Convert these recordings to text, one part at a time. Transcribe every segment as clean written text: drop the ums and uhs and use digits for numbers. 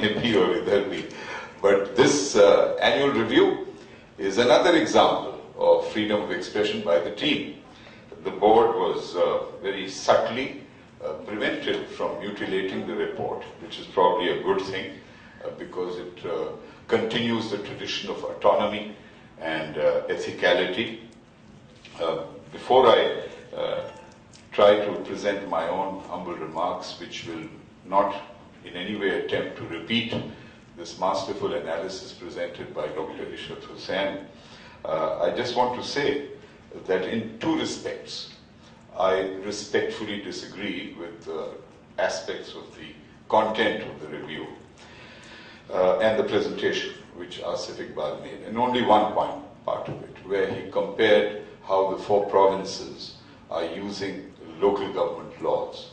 maybe or इधर भी. But this annual review is another example of freedom of expression by the team. The board was very subtly prevented from mutilating the report, which is probably a good thing because it continues the tradition of autonomy and ethicality. Before I try to present my own humble remarks, which will not in any way attempt to repeat this masterful analysis presented by Dr. Ishrat Hussain, I just want to say that in two respects, I respectfully disagree with aspects of the content of the review and the presentation which Asif Iqbal made, and only one part of it, where he compared how the 4 provinces are using local government laws.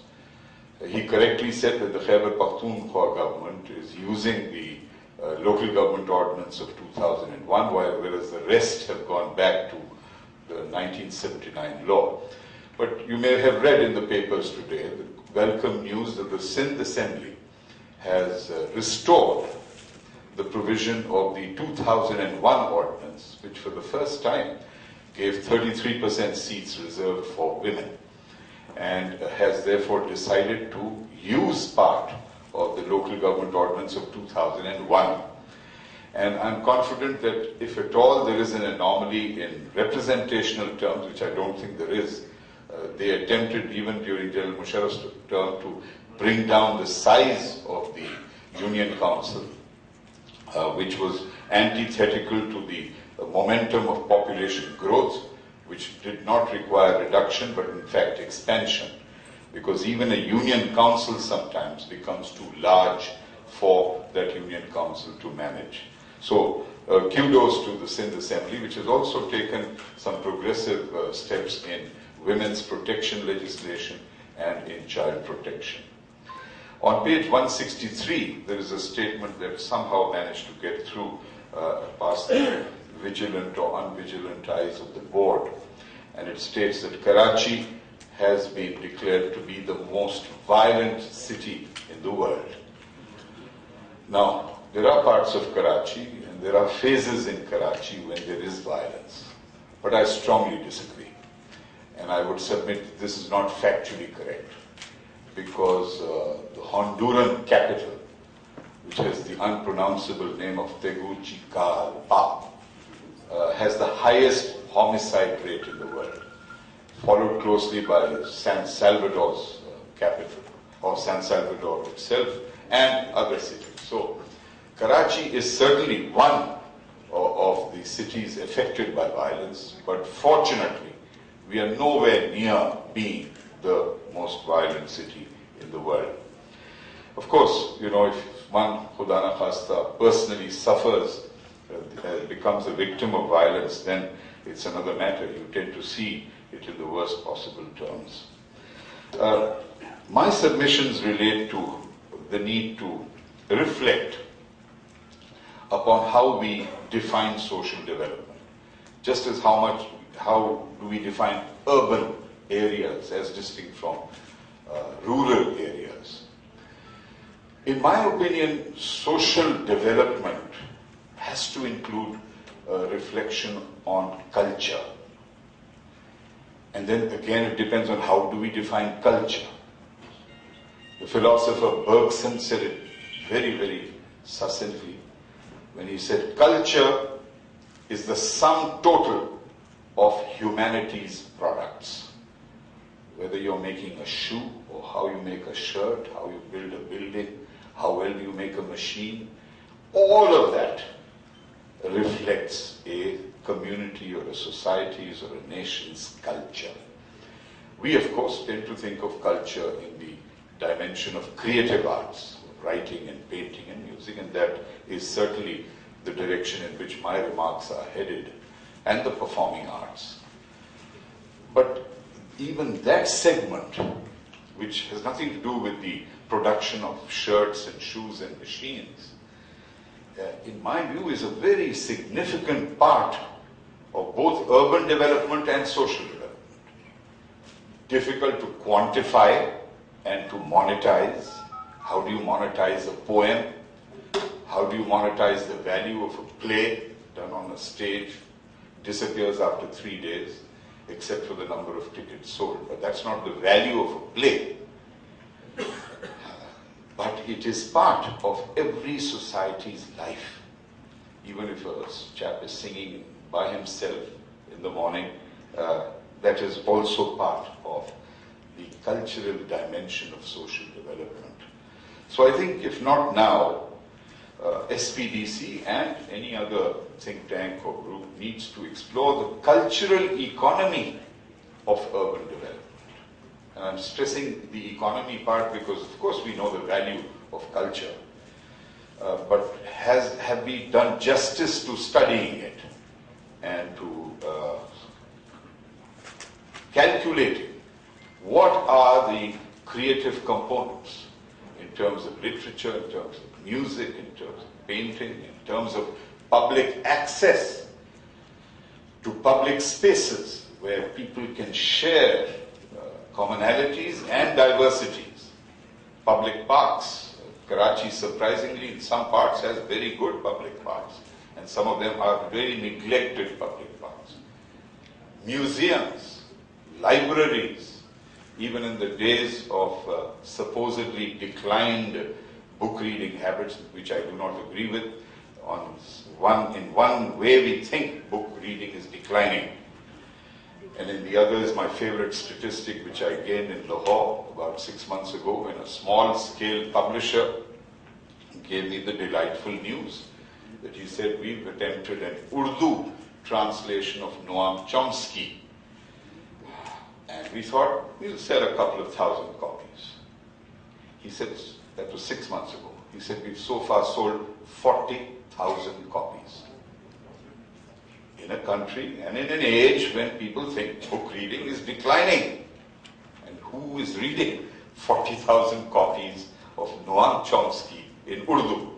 He correctly said that the Khyber Pakhtunkhwa government is using the local government ordinance of 2001, whereas the rest have gone back to the 1979 law. But you may have read in the papers today the welcome news that the Sindh Assembly has restored the provision of the 2001 ordinance, which for the first time gave 33% seats reserved for women, and has therefore decided to use part of the local government ordinance of 2001. And I'm confident that if at all there is an anomaly in representational terms, which I don't think there is, they attempted even during General Musharraf's term to bring down the size of the Union Council, which was antithetical to the momentum of population growth, which did not require reduction but in fact expansion, because even a Union Council sometimes becomes too large for that Union Council to manage. So kudos to the Sindh Assembly, which has also taken some progressive steps in women's protection legislation and in child protection. On page 163, there is a statement that somehow managed to get through past the vigilant or unvigilant eyes of the board. And it states that Karachi has been declared to be the most violent city in the world. Now, there are parts of Karachi and there are phases in Karachi when there is violence. But I strongly disagree. And I would submit this is not factually correct, because the Honduran capital, which has the unpronounceable name of Tegucigalpa, has the highest homicide rate in the world, followed closely by San Salvador's capital, or San Salvador itself, and other cities. So Karachi is certainly one of the cities affected by violence, but fortunately we are nowhere near being the most violent city in the world. Of course, you know, if one, Khuda na khasta, personally suffers, becomes a victim of violence, then it's another matter. You tend to see it in the worst possible terms. My submissions relate to the need to reflect upon how we define social development, just as how do we define urban areas as distinct from rural areas. In my opinion, social development has to include a reflection on culture. And then again, it depends on how do we define culture. The philosopher Bergson said it very, very succinctly when he said, culture is the sum total of humanity's products. Whether you're making a shoe, or how you make a shirt, how you build a building, how well you make a machine, all of that reflects a community or a society's or a nation's culture. We, of course, tend to think of culture in the dimension of creative arts, writing and painting and music, and that is certainly the direction in which my remarks are headed, and the performing arts. But even that segment, which has nothing to do with the production of shirts and shoes and machines, in my view is a very significant part of both urban development and social development. Difficult to quantify and to monetize. How do you monetize a poem? How do you monetize the value of a play done on a stage, disappears after 3 days, except for the number of tickets sold. But that's not the value of a play. But it is part of every society's life. Even if a chap is singing by himself in the morning, that is also part of the cultural dimension of social development. So I think if not now, SPDC and any other think tank or group needs to explore the cultural economy of urban development. And I'm stressing the economy part because, of course, we know the value of culture. But have we done justice to studying it and to calculating what are the creative components in terms of literature, in terms of music, in terms of painting, in terms of public access to public spaces where people can share commonalities and diversities. Public parks. Karachi, surprisingly, in some parts has very good public parks, and some of them are very neglected public parks. Museums, libraries, even in the days of supposedly declined book reading habits, which I do not agree with. In one way we think book reading is declining, and in the other is my favorite statistic, which I gained in Lahore about 6 months ago, when a small-scale publisher gave me the delightful news that he said, we've attempted an Urdu translation of Noam Chomsky, and we thought we'll sell a couple of thousand copies. He said, that was 6 months ago, he said, we've so far sold 40,000 copies. In a country and in an age when people think book reading is declining. And who is reading 40,000 copies of Noam Chomsky in Urdu?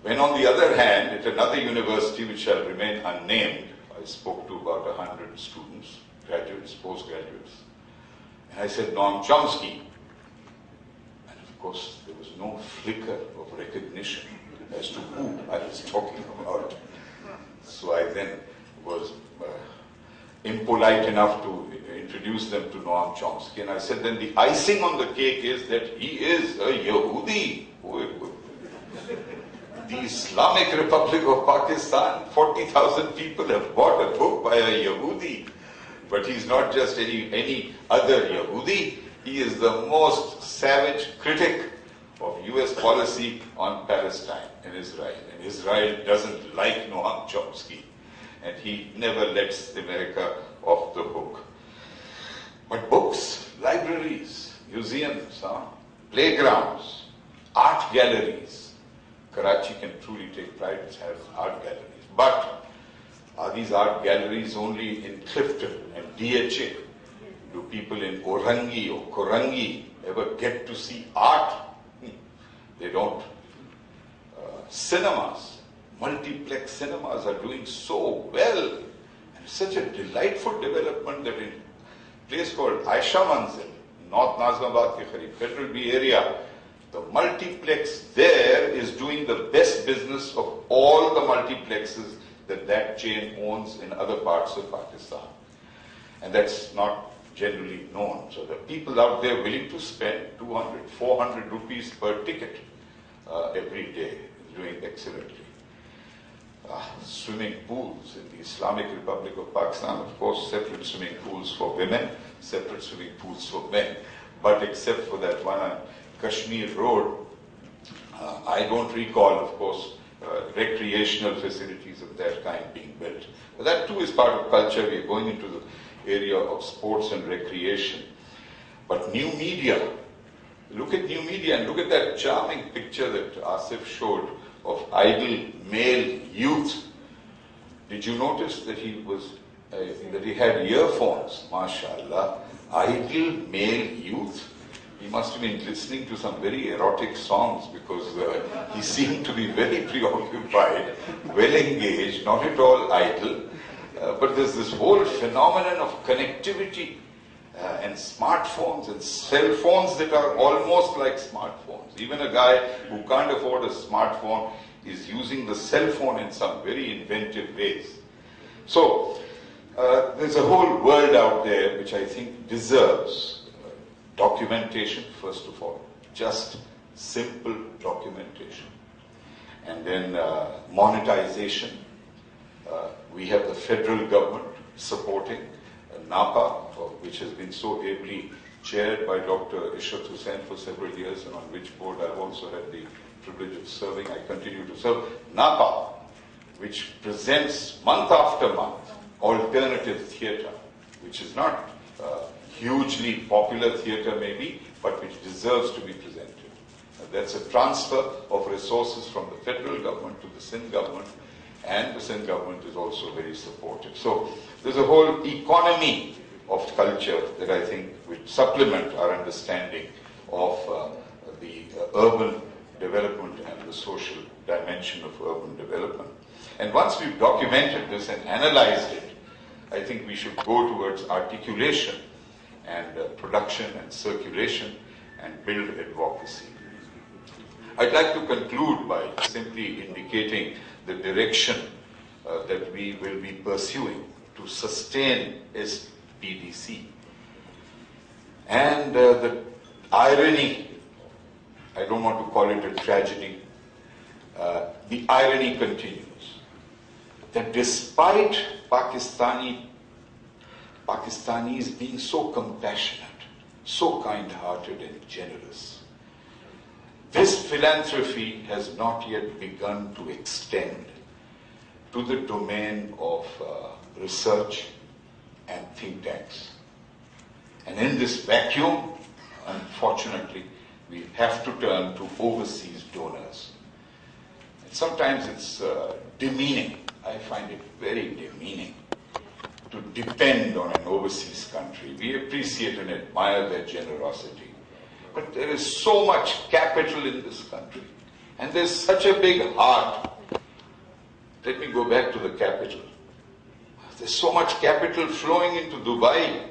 When on the other hand, at another university which shall remain unnamed, I spoke to about 100 students, graduates, postgraduates, and I said Noam Chomsky. And of course there was no flicker of recognition as to who I was talking about. So I then was impolite enough to introduce them to Noam Chomsky, and I said, then the icing on the cake is that he is a Yahudi. The Islamic Republic of Pakistan, 40,000 people have bought a book by a Yahudi. But he's not just any other Yahudi. He is the most savage critic of US policy on Palestine and Israel. And Israel doesn't like Noam Chomsky, and he never lets America off the hook. But books, libraries, museums, playgrounds, art galleries. Karachi can truly take pride in having art galleries. But are these art galleries only in Clifton and DHA? Do people in Orangi or Korangi ever get to see art? They don't. Cinemas, multiplex cinemas are doing so well. And it's such a delightful development that in a place called Aisha Manzil, North Nazimabad ke Kharib, Federal B area, the multiplex there is doing the best business of all the multiplexes that chain owns in other parts of Pakistan. And that's not generally known. So the people out there willing to spend 200, 400 rupees per ticket every day is doing excellently. Swimming pools in the Islamic Republic of Pakistan, of course, separate swimming pools for women, separate swimming pools for men. But except for that one on Kashmir Road, I don't recall, of course, recreational facilities of that kind being built. But that too is part of culture. We are going into the area of sports and recreation. But new media, look at new media and look at that charming picture that Asif showed of idle male youth. Did you notice that he had earphones? MashaAllah, idle male youth. He must have been listening to some very erotic songs because he seemed to be very preoccupied, well engaged, not at all idle. But there's this whole phenomenon of connectivity and smartphones and cell phones that are almost like smartphones. Even a guy who can't afford a smartphone is using the cell phone in some very inventive ways. So there's a whole world out there which I think deserves documentation, first of all, just simple documentation. And then monetization. We have the federal government supporting NAPA, which has been so ably chaired by Dr. Ishrat Hussain for several years, and on which board I've also had the privilege of serving. I continue to serve. NAPA, which presents month after month alternative theatre, which is not hugely popular theatre maybe, but which deserves to be presented. That's a transfer of resources from the federal government to the Sindh government, and the Sindh government is also very supportive. So there's a whole economy of culture that I think would supplement our understanding of the urban development and the social dimension of urban development. And once we've documented this and analyzed it, I think we should go towards articulation and production and circulation and build advocacy. I'd like to conclude by simply indicating the direction that we will be pursuing to sustain SPDC. And the irony, I don't want to call it a tragedy, the irony continues that despite Pakistanis being so compassionate, so kind-hearted and generous, this philanthropy has not yet begun to extend to the domain of research and think tanks. And in this vacuum, unfortunately, we have to turn to overseas donors. And sometimes it's demeaning. I find it very demeaning to depend on an overseas country. We appreciate and admire their generosity. But there is so much capital in this country, and there's such a big heart. Let me go back to the capital. There's so much capital flowing into Dubai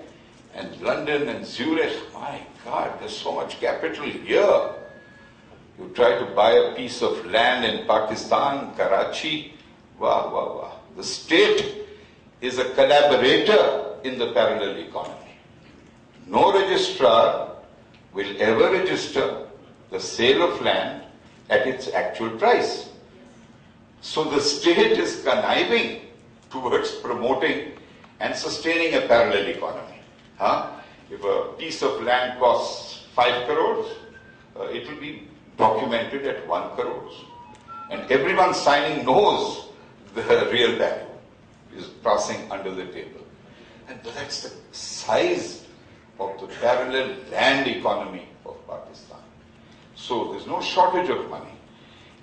and London and Zurich. My God, there's so much capital here. You try to buy a piece of land in Pakistan, Karachi, wow, wow, wow. The state is a collaborator in the parallel economy. No registrar will ever register the sale of land at its actual price. So the state is conniving towards promoting and sustaining a parallel economy. If a piece of land costs 5 crores, it will be documented at 1 crore. And everyone signing knows the real value is passing under the table. And that's the size of the parallel land economy of Pakistan. So there's no shortage of money.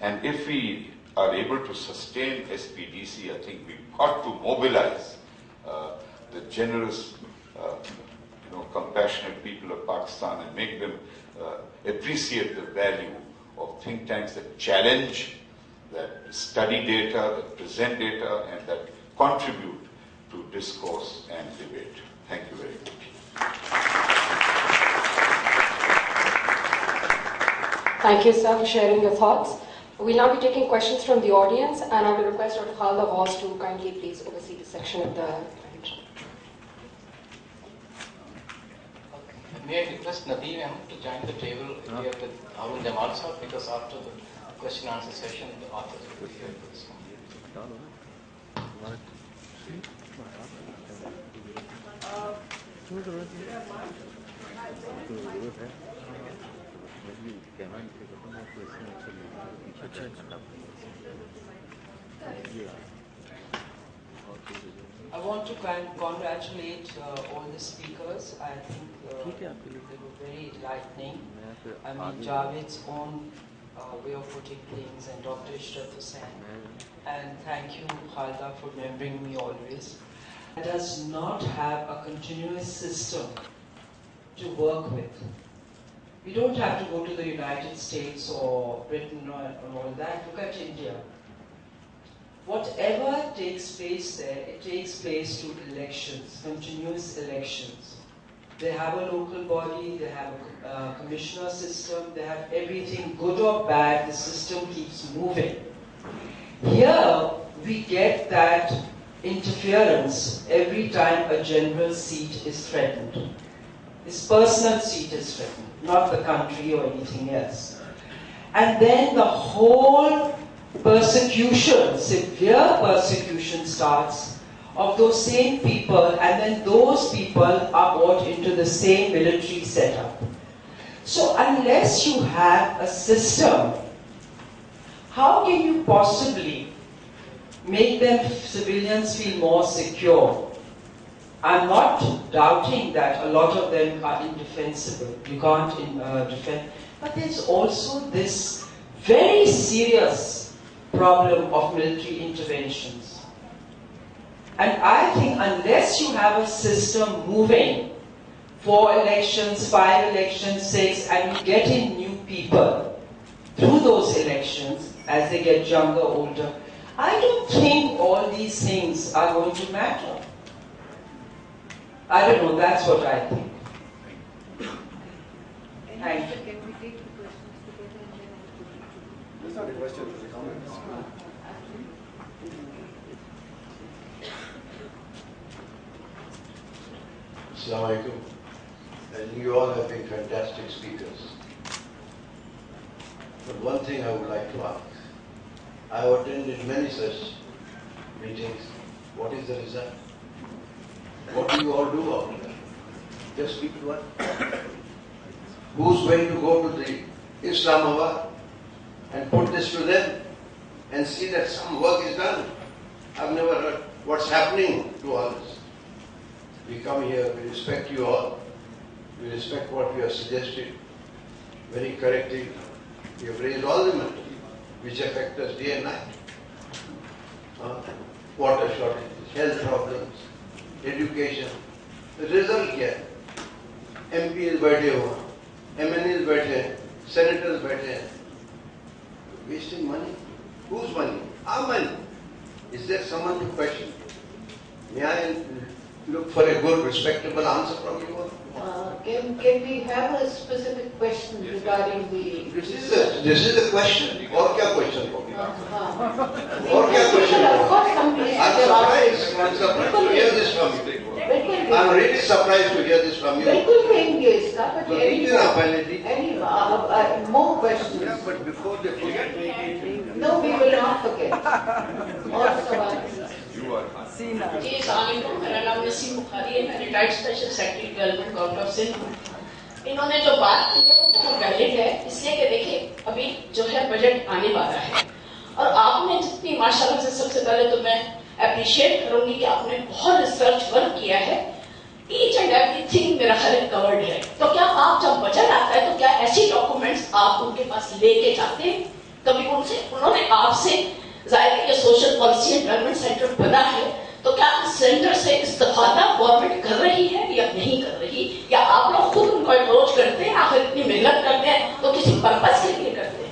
And if we are able to sustain SPDC, I think we've got to mobilize the generous, compassionate people of Pakistan and make them appreciate the value of think tanks that challenge, that study data, that present data, and that contribute to discourse and debate. Thank you very much. Thank you, sir, for sharing your thoughts. We'll now be taking questions from the audience, and I will request Dr. Khalida Ghaus to kindly please oversee the section at the end. May I request Nadeem Ahmed to join the table here with Harun Jamal sir, because after the question and answer session, the authors will be here for this one. I want to congratulate all the speakers. I think they were very enlightening. I mean, Javed's own way of putting things, and Dr. Ishrat Hussain. And thank you, Khalida, for remembering me always. It does not have a continuous system to work with. We don't have to go to the United States or Britain or all that. Look at India. Whatever takes place there, it takes place through elections, continuous elections. They have a local body, they have a commissioner system, they have everything, good or bad, the system keeps moving. Here, we get that interference every time a general seat is threatened. His personal seat is threatened, not the country or anything else. And then the whole persecution, severe persecution starts of those same people, and then those people are brought into the same military setup. So unless you have a system, how can you possibly make them, civilians, feel more secure? I'm not doubting that a lot of them are indefensible. You can't defend. But there's also this very serious problem of military interventions. And I think unless you have a system moving, 4 elections, 5 elections, 6, and you get in new people through those elections as they get younger, older, I don't think all these things are going to matter. I don't know, that's what I think. Thank you. Can we take the questions together and then It's not a question, it's a comment. Assalamu alaikum. And you all have been fantastic speakers. But one thing I would like to ask. I have attended many such meetings. What is the result? What do you all do after that? Just speak to us. Who's going to go to the Islamabad and put this to them and see that some work is done? I've never heard what's happening to all this. We come here, we respect you all. We respect what you have suggested very correctly. You have raised all the matters which affect us day and night. Water shortages, health problems, education. The result here. MPs बैठे हुआ, MNAs बैठे, senators बैठे. Wasting money. Whose money? Our money. Is there someone to question? May I look for a good, respectable answer from you all? Can we have a specific question regarding the... This is a question. और क्या question होगी? और क्या question Of course, होगी? I'm surprised to hear this from you. I'm really surprised to hear this from you. बिल्कुल कहेंगे इसका, but तो लीजिए ना पहले दी. more questions. Yeah, but before they forget, No, we will not forget. और सवाल. जी अस्सलाम, मेरा नाम नसीम बुखारी है, मैं retired special secretary government government of Sindh. इन्होंने जो बात की है वो बहुत वैलिड है, इसलिए कि देखिए अभी जो है बजट आने वाला है और आपने जितनी माशाल्लाह से, सबसे पहले तो मैं अप्रिशिएट करूंगी कि आपने बहुत रिसर्च वर्क किया है। ईच एंड एवरीथिंग मेरा ख्याल कवर्ड है। तो क्या आप जब बजट आता है तो क्या ऐसी डॉक्यूमेंट्स आप उनके पास लेके जाते हैं? कभी उन्होंने आपसे, जाहिर है ये सोशल पॉलिसी डेवलपमेंट सेंटर बना है, तो क्या इस सेंटर से इस्तेफादा गवर्नमेंट कर रही है या नहीं कर रही, या आप लोग खुद उनको अप्रोच करते हैं? आखिर इतनी मेहनत करते हैं तो किसी पर्पस के लिए करते हैं?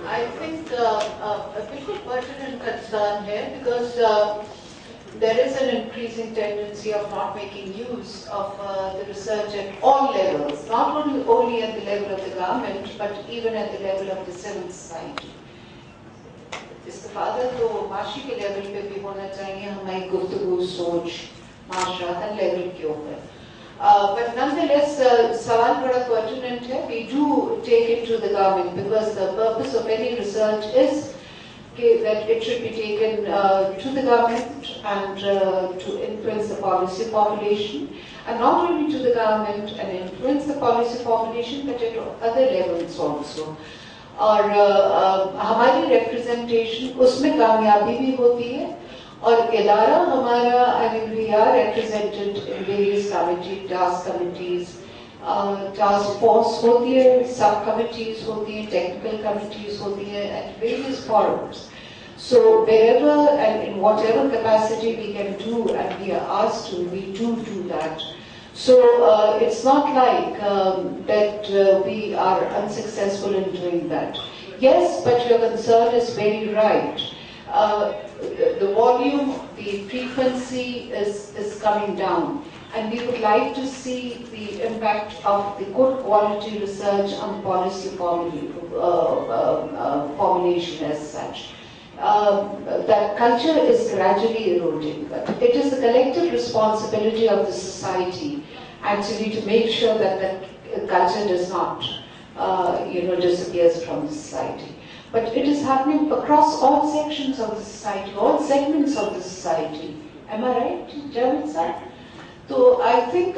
I think a बिल्कुल pertinent concern है, because there is an increasing tendency of not making use of the research at all levels, not only at the level of the government, but even at the level of the civil society. इस्तेफादा तो माशी के level पे भी होना चाहिए, हमारी गुफ्तगू सोच माशरा हर लेवल के ऊपर. But nonetheless, सवाल बड़ा pertinent है. We do take it to the government because the purpose of any research is that it should be taken to the government and to influence the policy formulation, and not only to the government and influence the policy formulation, but at other levels also. और हमारी representation उसमें कामयाबी भी होती है, और इदारा हमारा, I mean, we are represented in various committees, task committees, task force होती है, sub committees होती हैं, technical committees होती हैं, and various forums. So wherever and in whatever capacity we can do and we are asked to, we do that. So it's not like that we are unsuccessful in doing that. Yes, but your concern is very right. The volume, the frequency is coming down, and we would like to see the impact of the good quality research on policy formulation as such. That culture is gradually eroding. It is the collective responsibility of the society actually to make sure that that culture does not disappears from the society. But it is happening across all sections of the society, all segments of the society. Am I right, Javed sir? So I think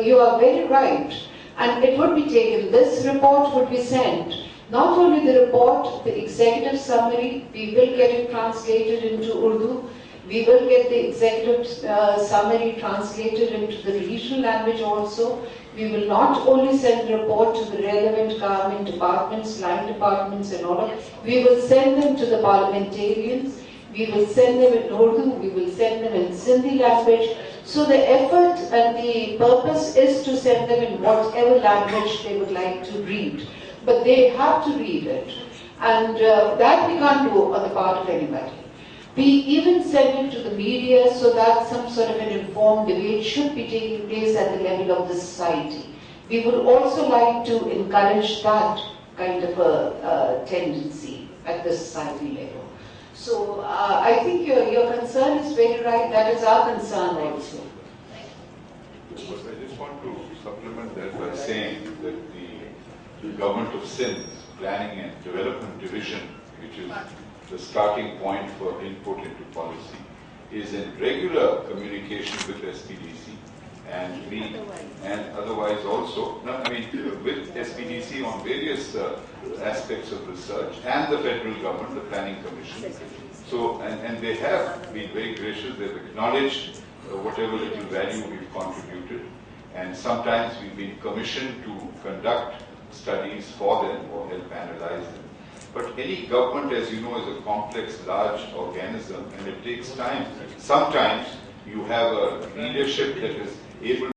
you are very right. And it would be taken, this report would be sent. Not only the report, the executive summary, we will get it translated into Urdu. We will get the executive summary translated into the regional language also. We will not only send the report to the relevant government departments, line departments and all of, we will send them to the parliamentarians, we will send them in Urdu, we will send them in Sindhi language. So the effort and the purpose is to send them in whatever language they would like to read. But they have to read it. And that we can't do on the part of anybody. We even send it to the media so that some sort of an informed debate should be taking place at the level of the society. We would also like to encourage that kind of a tendency at the society level. So I think your concern is very right. That is our concern also. I just want to supplement that by saying that the Government of Sindh's Planning and Development Division, which is the starting point for input into policy, is in regular communication with SPDC and me, and otherwise also, with SPDC on various aspects of research and the federal government, the Planning Commission. So, and they have been very gracious, they've acknowledged whatever little value we've contributed, and sometimes we've been commissioned to conduct studies for them or help analyze them. But any government, as you know, is a complex, large organism, and it takes time. Sometimes you have a leadership that is able